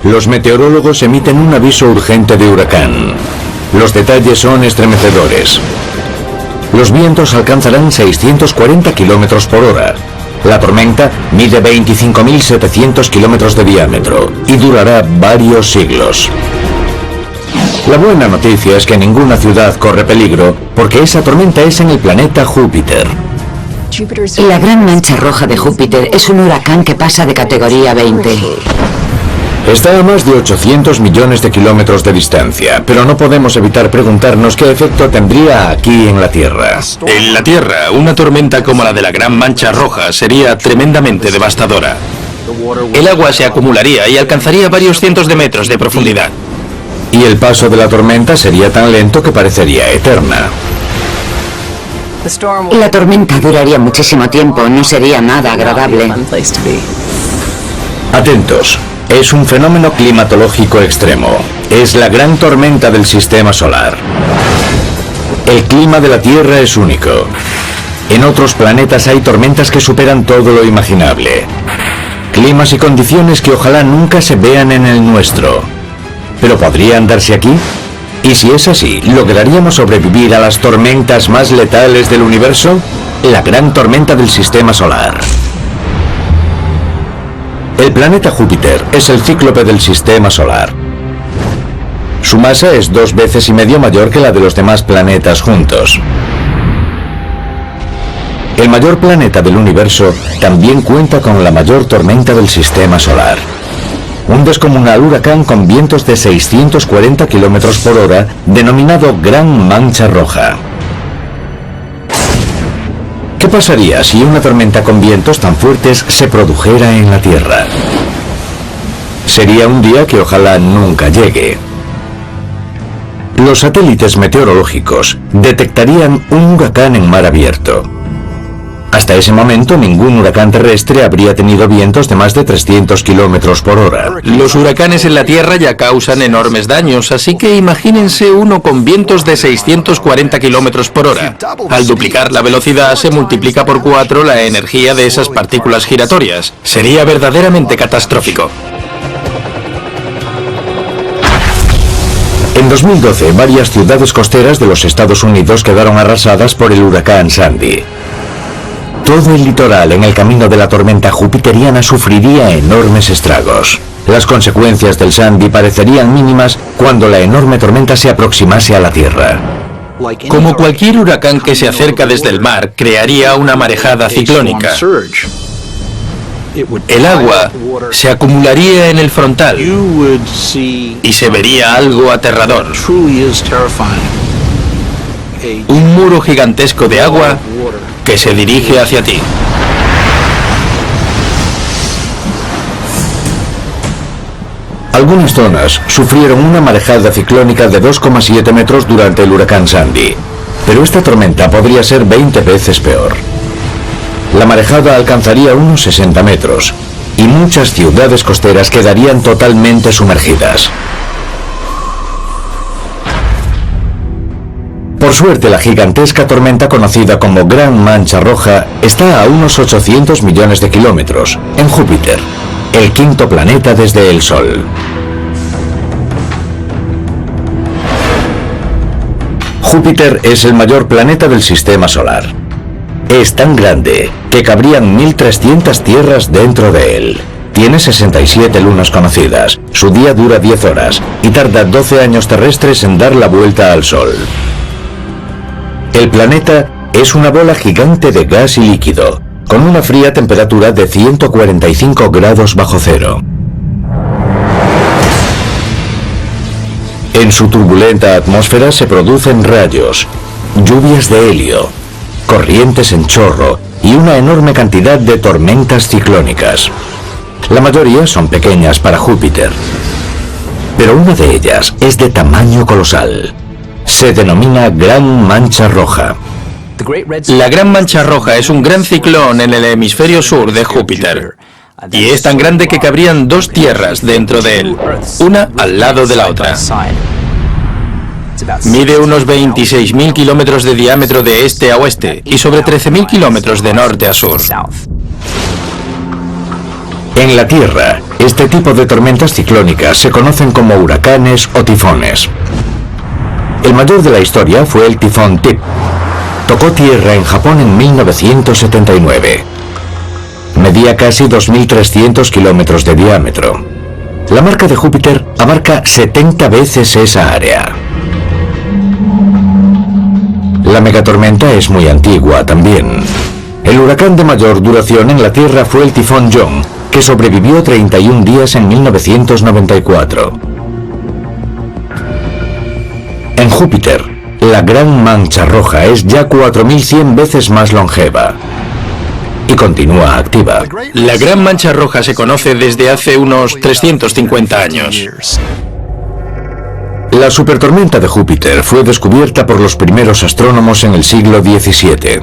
los meteorólogos emiten un aviso urgente de huracán. Los detalles son estremecedores. Los vientos alcanzarán 640 kilómetros por hora. La tormenta mide 25.700 kilómetros de diámetro y durará varios siglos. La buena noticia es que ninguna ciudad corre peligro porque esa tormenta es en el planeta Júpiter. La Gran Mancha Roja de Júpiter es un huracán que pasa de categoría 20. Está a más de 800 millones de kilómetros de distancia, pero no podemos evitar preguntarnos qué efecto tendría aquí en la Tierra. En la Tierra, una tormenta como la de la Gran Mancha Roja sería tremendamente devastadora. El agua se acumularía y alcanzaría varios cientos de metros de profundidad. Y el paso de la tormenta sería tan lento que parecería eterna. La tormenta duraría muchísimo tiempo, no sería nada agradable. Atentos. Es un fenómeno climatológico extremo. Es la gran tormenta del sistema solar. El clima de la Tierra es único. En otros planetas hay tormentas que superan todo lo imaginable. Climas y condiciones que ojalá nunca se vean en el nuestro. ¿Pero podrían darse aquí? Y si es así, ¿lograríamos sobrevivir a las tormentas más letales del universo? La gran tormenta del sistema solar. El planeta Júpiter es el cíclope del sistema solar. Su masa es 2,5 veces mayor que la de los demás planetas juntos. El mayor planeta del universo también cuenta con la mayor tormenta del sistema solar. Un descomunal huracán con vientos de 640 kilómetros por hora, denominado Gran Mancha Roja. ¿Qué pasaría si una tormenta con vientos tan fuertes se produjera en la Tierra? Sería un día que ojalá nunca llegue. Los satélites meteorológicos detectarían un huracán en mar abierto. Hasta ese momento, ningún huracán terrestre habría tenido vientos de más de 300 kilómetros por hora. Los huracanes en la Tierra ya causan enormes daños, así que imagínense uno con vientos de 640 kilómetros por hora. Al duplicar la velocidad, se multiplica por 4 la energía de esas partículas giratorias. Sería verdaderamente catastrófico. En 2012, varias ciudades costeras de los Estados Unidos quedaron arrasadas por el huracán Sandy. Todo el litoral en el camino de la tormenta jupiteriana sufriría enormes estragos. Las consecuencias del Sandy parecerían mínimas cuando la enorme tormenta se aproximase a la Tierra. Como cualquier huracán que se acerca desde el mar, crearía una marejada ciclónica. El agua se acumularía en el frontal y se vería algo aterrador. Un muro gigantesco de agua que se dirige hacia ti. Algunas zonas sufrieron una marejada ciclónica de 2,7 metros durante el huracán Sandy, pero esta tormenta podría ser 20 veces peor. La marejada alcanzaría unos 60 metros y muchas ciudades costeras quedarían totalmente sumergidas. Por suerte, la gigantesca tormenta conocida como Gran Mancha Roja está a unos 800 millones de kilómetros, en Júpiter, el quinto planeta desde el Sol. Júpiter es el mayor planeta del sistema solar. Es tan grande que cabrían 1.300 tierras dentro de él. Tiene 67 lunas conocidas, su día dura 10 horas y tarda 12 años terrestres en dar la vuelta al Sol. El planeta es una bola gigante de gas y líquido, con una fría temperatura de 145 grados bajo cero. En su turbulenta atmósfera se producen rayos, lluvias de helio, corrientes en chorro y una enorme cantidad de tormentas ciclónicas. La mayoría son pequeñas para Júpiter, pero una de ellas es de tamaño colosal. Se denomina Gran Mancha Roja. La Gran Mancha Roja es un gran ciclón en el hemisferio sur de Júpiter. Y es tan grande que cabrían 2 tierras dentro de él, una al lado de la otra. Mide unos 26.000 kilómetros de diámetro de este a oeste y sobre 13.000 kilómetros de norte a sur. En la Tierra, este tipo de tormentas ciclónicas se conocen como huracanes o tifones. El mayor de la historia fue el tifón Tip. Tocó tierra en Japón en 1979. Medía casi 2.300 kilómetros de diámetro. La marca de Júpiter abarca 70 veces esa área. La megatormenta es muy antigua también. El huracán de mayor duración en la Tierra fue el tifón John, que sobrevivió 31 días en 1994. En Júpiter, la Gran Mancha Roja es ya 4.100 veces más longeva y continúa activa. La Gran Mancha Roja se conoce desde hace unos 350 años. La supertormenta de Júpiter fue descubierta por los primeros astrónomos en el siglo XVII.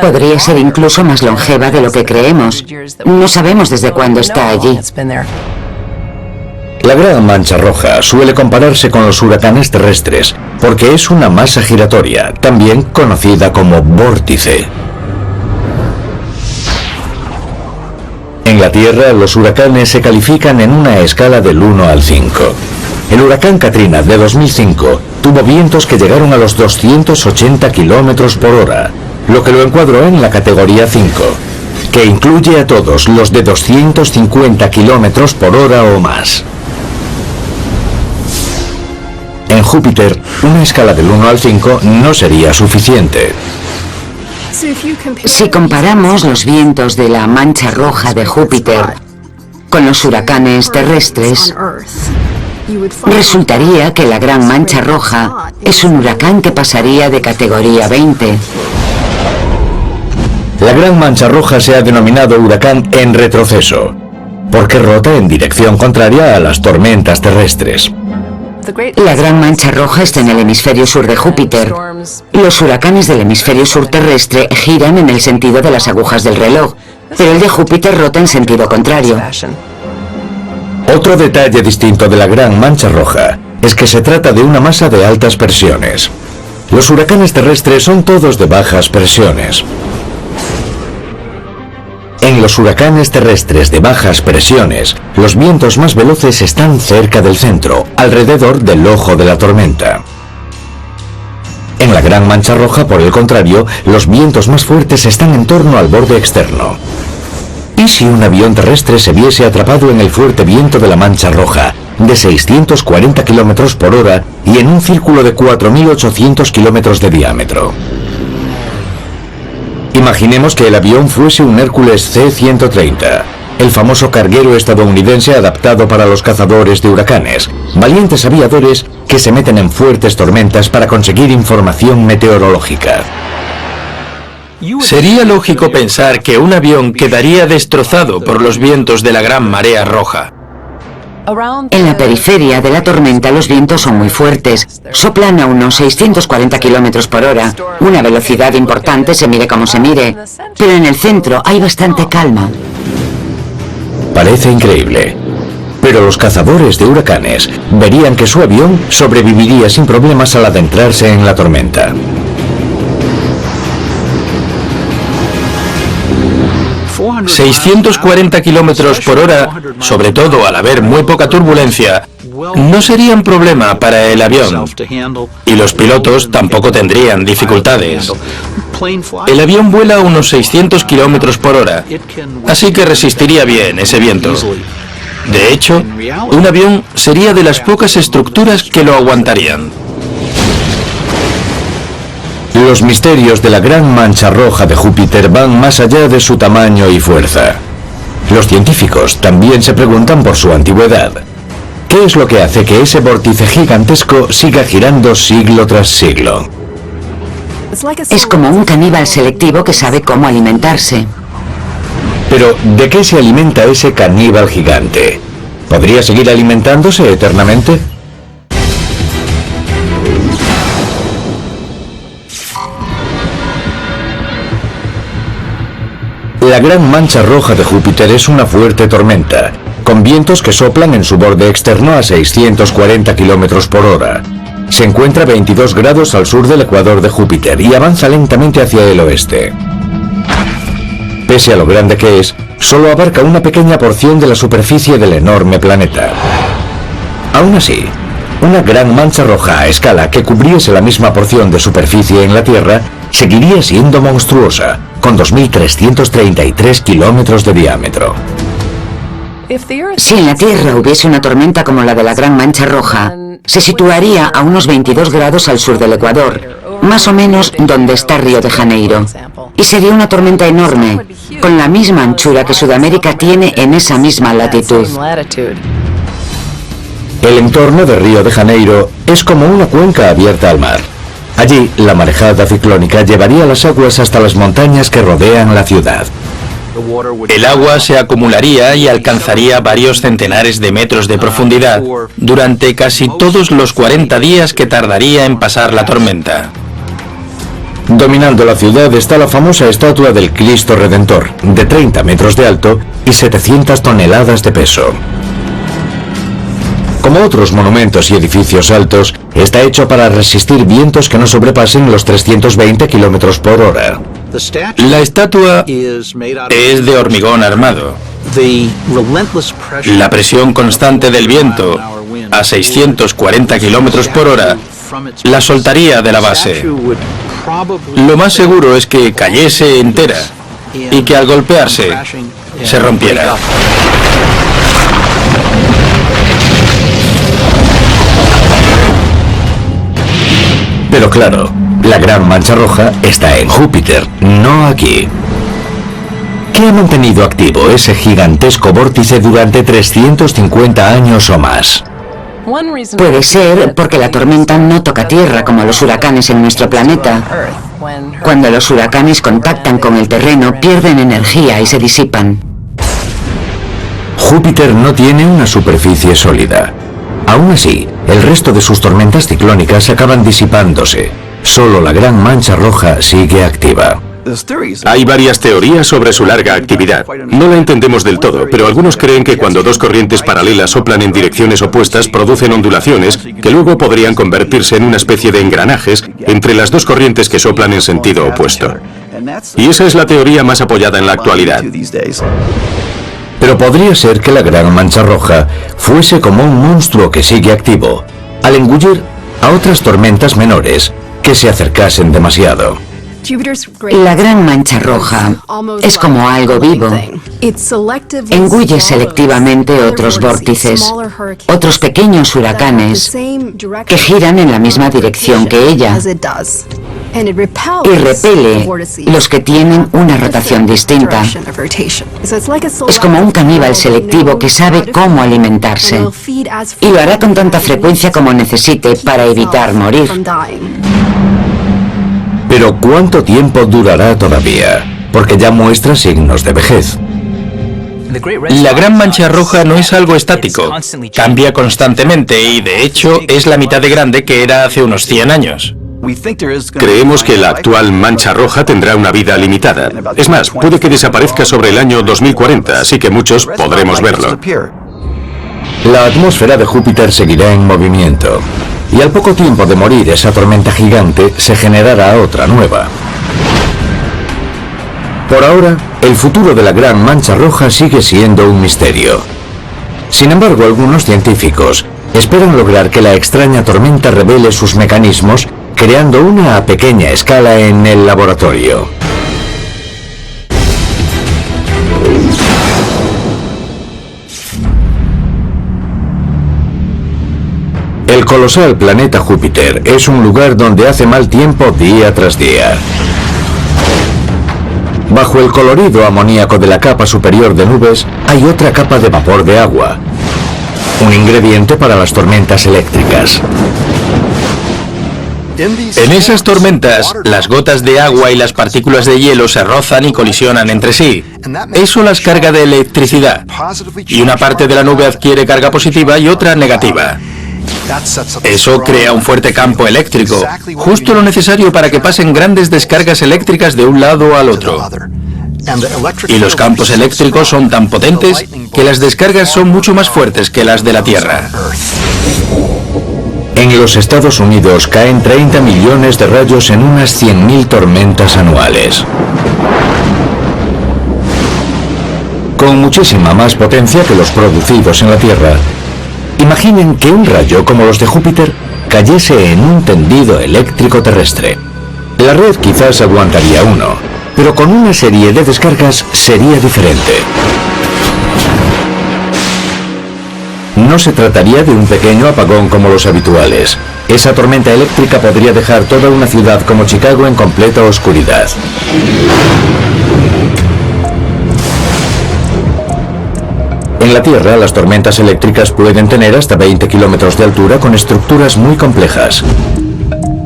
Podría ser incluso más longeva de lo que creemos. No sabemos desde cuándo está allí. La Gran Mancha Roja suele compararse con los huracanes terrestres porque es una masa giratoria, también conocida como vórtice. En la Tierra, los huracanes se califican en una escala del 1 al 5. El huracán Katrina de 2005 tuvo vientos que llegaron a los 280 kilómetros por hora, lo que lo encuadró en la categoría 5, que incluye a todos los de 250 kilómetros por hora o más. En Júpiter, una escala del 1 al 5 no sería suficiente. Si comparamos los vientos de la Mancha Roja de Júpiter con los huracanes terrestres, resultaría que la Gran Mancha Roja es un huracán que pasaría de categoría 20. La Gran Mancha Roja se ha denominado huracán en retroceso, porque rota en dirección contraria a las tormentas terrestres. La Gran Mancha Roja está en el hemisferio sur de Júpiter. Los huracanes del hemisferio sur terrestre giran en el sentido de las agujas del reloj, pero el de Júpiter rota en sentido contrario. Otro detalle distinto de la Gran Mancha Roja es que se trata de una masa de altas presiones. Los huracanes terrestres son todos de bajas presiones. En los huracanes terrestres de bajas presiones, los vientos más veloces están cerca del centro, alrededor del ojo de la tormenta. En la Gran Mancha Roja, por el contrario, los vientos más fuertes están en torno al borde externo. ¿Y si un avión terrestre se viese atrapado en el fuerte viento de la Mancha Roja, de 640 kilómetros por hora y en un círculo de 4.800 kilómetros de diámetro? Imaginemos que el avión fuese un Hércules C-130, el famoso carguero estadounidense adaptado para los cazadores de huracanes, valientes aviadores que se meten en fuertes tormentas para conseguir información meteorológica. Sería lógico pensar que un avión quedaría destrozado por los vientos de la Gran Marea Roja. En la periferia de la tormenta los vientos son muy fuertes, soplan a unos 640 kilómetros por hora, una velocidad importante se mire como se mire, pero en el centro hay bastante calma. Parece increíble, pero los cazadores de huracanes verían que su avión sobreviviría sin problemas al adentrarse en la tormenta. ...640 kilómetros por hora, sobre todo al haber muy poca turbulencia, no serían problema para el avión. Y los pilotos tampoco tendrían dificultades. El avión vuela a unos 600 kilómetros por hora, así que resistiría bien ese viento. De hecho, un avión sería de las pocas estructuras que lo aguantarían. Los misterios de la Gran Mancha Roja de Júpiter van más allá de su tamaño y fuerza. Los científicos también se preguntan por su antigüedad. ¿Qué es lo que hace que ese vórtice gigantesco siga girando siglo tras siglo? Es como un caníbal selectivo que sabe cómo alimentarse. Pero, ¿de qué se alimenta ese caníbal gigante? ¿Podría seguir alimentándose eternamente? La Gran Mancha Roja de Júpiter es una fuerte tormenta, con vientos que soplan en su borde externo a 640 kilómetros por hora. Se encuentra a 22 grados al sur del ecuador de Júpiter y avanza lentamente hacia el oeste. Pese a lo grande que es, solo abarca una pequeña porción de la superficie del enorme planeta. Aún así, una gran mancha roja a escala que cubriese la misma porción de superficie en la Tierra seguiría siendo monstruosa, con 2.333 kilómetros de diámetro. Si en la Tierra hubiese una tormenta como la de la Gran Mancha Roja, se situaría a unos 22 grados al sur del Ecuador, más o menos donde está Río de Janeiro. Y sería una tormenta enorme, con la misma anchura que Sudamérica tiene en esa misma latitud. El entorno de Río de Janeiro es como una cuenca abierta al mar. Allí, la marejada ciclónica llevaría las aguas hasta las montañas que rodean la ciudad. El agua se acumularía y alcanzaría varios centenares de metros de profundidad durante casi todos los 40 días que tardaría en pasar la tormenta. Dominando la ciudad está la famosa estatua del Cristo Redentor, de 30 metros de alto y 700 toneladas de peso. Como otros monumentos y edificios altos, está hecho para resistir vientos que no sobrepasen los 320 kilómetros por hora. La estatua es de hormigón armado. La presión constante del viento, a 640 kilómetros por hora, la soltaría de la base. Lo más seguro es que cayese entera y que al golpearse se rompiera. Pero claro, la Gran Mancha Roja está en Júpiter, no aquí. ¿Qué ha mantenido activo ese gigantesco vórtice durante 350 años o más? Puede ser porque la tormenta no toca tierra como los huracanes en nuestro planeta. Cuando los huracanes contactan con el terreno, pierden energía y se disipan. Júpiter no tiene una superficie sólida. Aún así, el resto de sus tormentas ciclónicas acaban disipándose. Solo la Gran Mancha Roja sigue activa. Hay varias teorías sobre su larga actividad. No la entendemos del todo, pero algunos creen que cuando dos corrientes paralelas soplan en direcciones opuestas producen ondulaciones que luego podrían convertirse en una especie de engranajes entre las dos corrientes que soplan en sentido opuesto. Y esa es la teoría más apoyada en la actualidad. Pero podría ser que la Gran Mancha Roja fuese como un monstruo que sigue activo, al engullir a otras tormentas menores que se acercasen demasiado. La Gran Mancha Roja es como algo vivo. Engulle selectivamente otros vórtices, otros pequeños huracanes que giran en la misma dirección que ella, y repele los que tienen una rotación distinta. Es como un caníbal selectivo que sabe cómo alimentarse, y lo hará con tanta frecuencia como necesite para evitar morir. Pero ¿cuánto tiempo durará todavía? Porque ya muestra signos de vejez. La Gran Mancha Roja no es algo estático, cambia constantemente y de hecho es la mitad de grande que era hace unos 100 años. Creemos que la actual Mancha Roja tendrá una vida limitada. Es más, puede que desaparezca sobre el año 2040, así que muchos podremos verlo. La atmósfera de Júpiter seguirá en movimiento. Y al poco tiempo de morir esa tormenta gigante, se generará otra nueva. Por ahora, el futuro de la Gran Mancha Roja sigue siendo un misterio. Sin embargo, algunos científicos esperan lograr que la extraña tormenta revele sus mecanismos, creando una a pequeña escala en el laboratorio. El colosal planeta Júpiter es un lugar donde hace mal tiempo día tras día. Bajo el colorido amoníaco de la capa superior de nubes hay otra capa de vapor de agua, un ingrediente para las tormentas eléctricas. En esas tormentas, las gotas de agua y las partículas de hielo se rozan y colisionan entre sí. Eso las carga de electricidad, y una parte de la nube adquiere carga positiva y otra negativa. Eso crea un fuerte campo eléctrico, justo lo necesario para que pasen grandes descargas eléctricas de un lado al otro. Y los campos eléctricos son tan potentes que las descargas son mucho más fuertes que las de la Tierra. En los Estados Unidos caen 30 millones de rayos en unas 100.000 tormentas anuales. con muchísima más potencia que los producidos en la Tierra. Imaginen que un rayo como los de Júpiter cayese en un tendido eléctrico terrestre. La red quizás aguantaría uno, pero con una serie de descargas sería diferente. No se trataría de un pequeño apagón como los habituales. Esa tormenta eléctrica podría dejar toda una ciudad como Chicago en completa oscuridad. En la Tierra, las tormentas eléctricas pueden tener hasta 20 kilómetros de altura con estructuras muy complejas.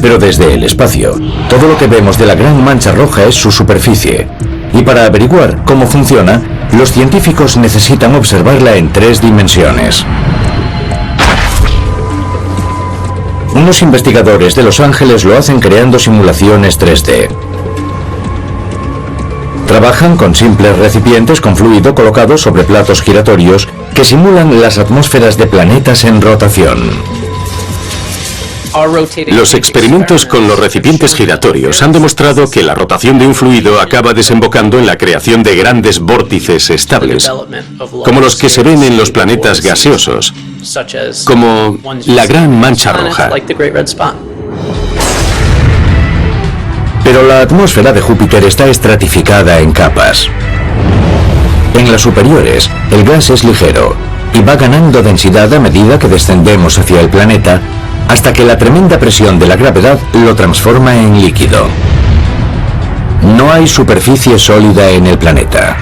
Pero desde el espacio, todo lo que vemos de la Gran Mancha Roja es su superficie. Y para averiguar cómo funciona, los científicos necesitan observarla en 3 dimensiones. Unos investigadores de Los Ángeles lo hacen creando simulaciones 3D. Trabajan con simples recipientes con fluido colocados sobre platos giratorios que simulan las atmósferas de planetas en rotación. Los experimentos con los recipientes giratorios han demostrado que la rotación de un fluido acaba desembocando en la creación de grandes vórtices estables, como los que se ven en los planetas gaseosos, como la Gran Mancha Roja. Pero la atmósfera de Júpiter está estratificada en capas. En las superiores, el gas es ligero y va ganando densidad a medida que descendemos hacia el planeta, hasta que la tremenda presión de la gravedad lo transforma en líquido. No hay superficie sólida en el planeta.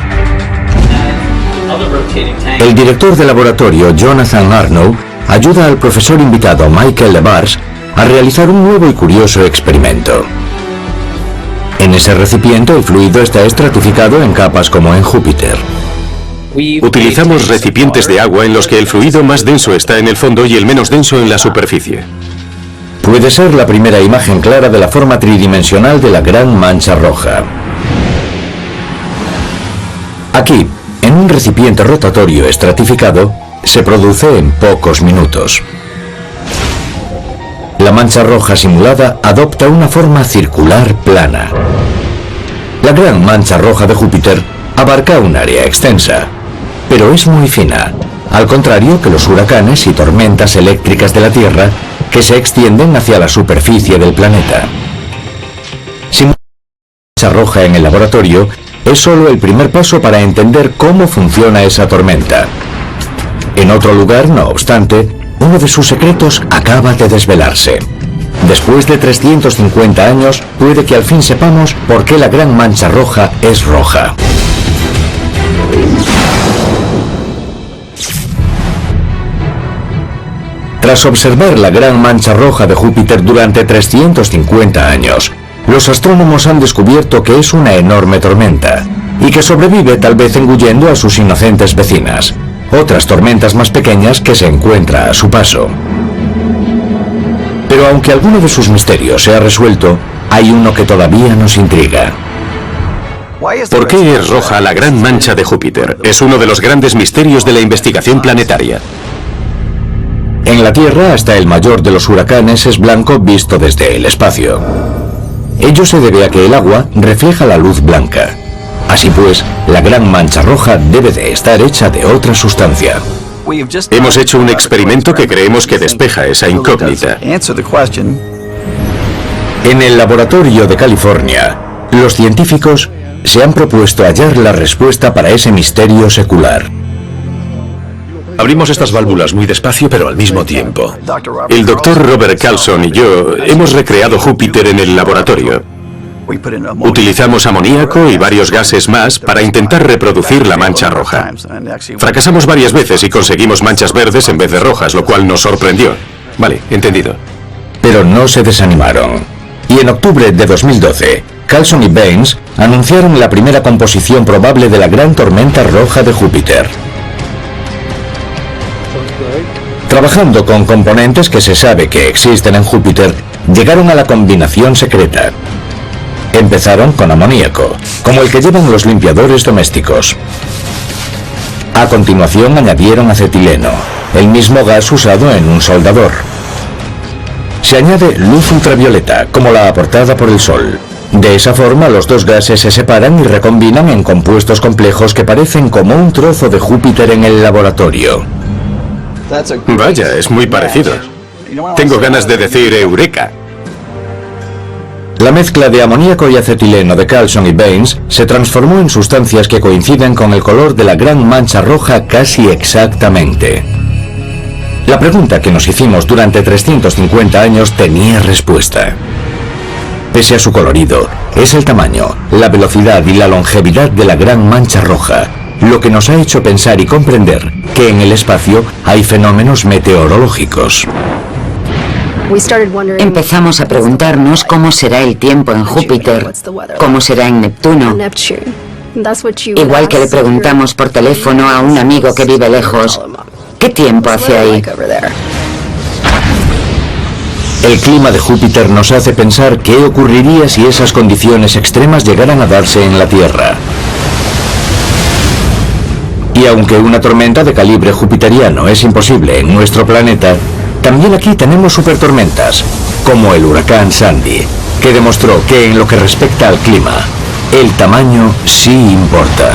El director de laboratorio, Jonathan Arnow, ayuda al profesor invitado Michael LeBars a realizar un nuevo y curioso experimento. En ese recipiente el fluido está estratificado en capas como en Júpiter. Utilizamos recipientes de agua en los que el fluido más denso está en el fondo y el menos denso en la superficie. Puede ser la primera imagen clara de la forma tridimensional de la Gran Mancha Roja. Aquí, en un recipiente rotatorio estratificado, se produce en pocos minutos. La mancha roja simulada adopta una forma circular plana. La Gran Mancha Roja de Júpiter abarca un área extensa, pero es muy fina, al contrario que los huracanes y tormentas eléctricas de la Tierra, que se extienden hacia la superficie del planeta. Simular la mancha roja en el laboratorio es solo el primer paso para entender cómo funciona esa tormenta. En otro lugar, no obstante, uno de sus secretos acaba de desvelarse. Después de 350 años, puede que al fin sepamos por qué la Gran Mancha Roja es roja. Tras observar la Gran Mancha Roja de Júpiter durante 350 años, los astrónomos han descubierto que es una enorme tormenta y que sobrevive tal vez engullendo a sus inocentes vecinas, otras tormentas más pequeñas que se encuentra a su paso. Pero aunque alguno de sus misterios se ha resuelto, hay uno que todavía nos intriga. ¿Por qué es roja la Gran Mancha de Júpiter? Es uno de los grandes misterios de la investigación planetaria. En la Tierra, hasta el mayor de los huracanes es blanco visto desde el espacio. Ello se debe a que el agua refleja la luz blanca. Así pues, la Gran Mancha Roja debe de estar hecha de otra sustancia. Hemos hecho un experimento que creemos que despeja esa incógnita. En el laboratorio de California, los científicos se han propuesto hallar la respuesta para ese misterio secular. Abrimos estas válvulas muy despacio, pero al mismo tiempo. El doctor Robert Carlson y yo hemos recreado Júpiter en el laboratorio. Utilizamos amoníaco y varios gases más para intentar reproducir la mancha roja. Fracasamos varias veces y conseguimos manchas verdes en vez de rojas, lo cual nos sorprendió. Vale, entendido. Pero no se desanimaron. Y en octubre de 2012, Carlson y Baines anunciaron la primera composición probable de la gran tormenta roja de Júpiter. Trabajando con componentes que se sabe que existen en Júpiter, llegaron a la combinación secreta. Empezaron con amoníaco, como el que llevan los limpiadores domésticos. A continuación añadieron acetileno, el mismo gas usado en un soldador. Se añade luz ultravioleta, como la aportada por el sol, De esa forma, los dos gases se separan y recombinan en compuestos complejos que parecen como un trozo de Júpiter en el laboratorio. Vaya, es muy parecido. Tengo ganas de decir eureka. La mezcla de amoníaco y acetileno de Carlson y Baines se transformó en sustancias que coinciden con el color de la gran mancha roja casi exactamente. La pregunta que nos hicimos durante 350 años tenía respuesta. Pese a su colorido, es el tamaño, la velocidad y la longevidad de la gran mancha roja lo que nos ha hecho pensar y comprender que en el espacio hay fenómenos meteorológicos. Empezamos a preguntarnos cómo será el tiempo en Júpiter, cómo será en Neptuno. Igual que le preguntamos por teléfono a un amigo que vive lejos, ¿qué tiempo hace ahí? El clima de Júpiter nos hace pensar qué ocurriría si esas condiciones extremas llegaran a darse en la Tierra. Y aunque una tormenta de calibre jupiteriano es imposible en nuestro planeta, también aquí tenemos supertormentas, como el huracán Sandy, que demostró que en lo que respecta al clima, el tamaño sí importa.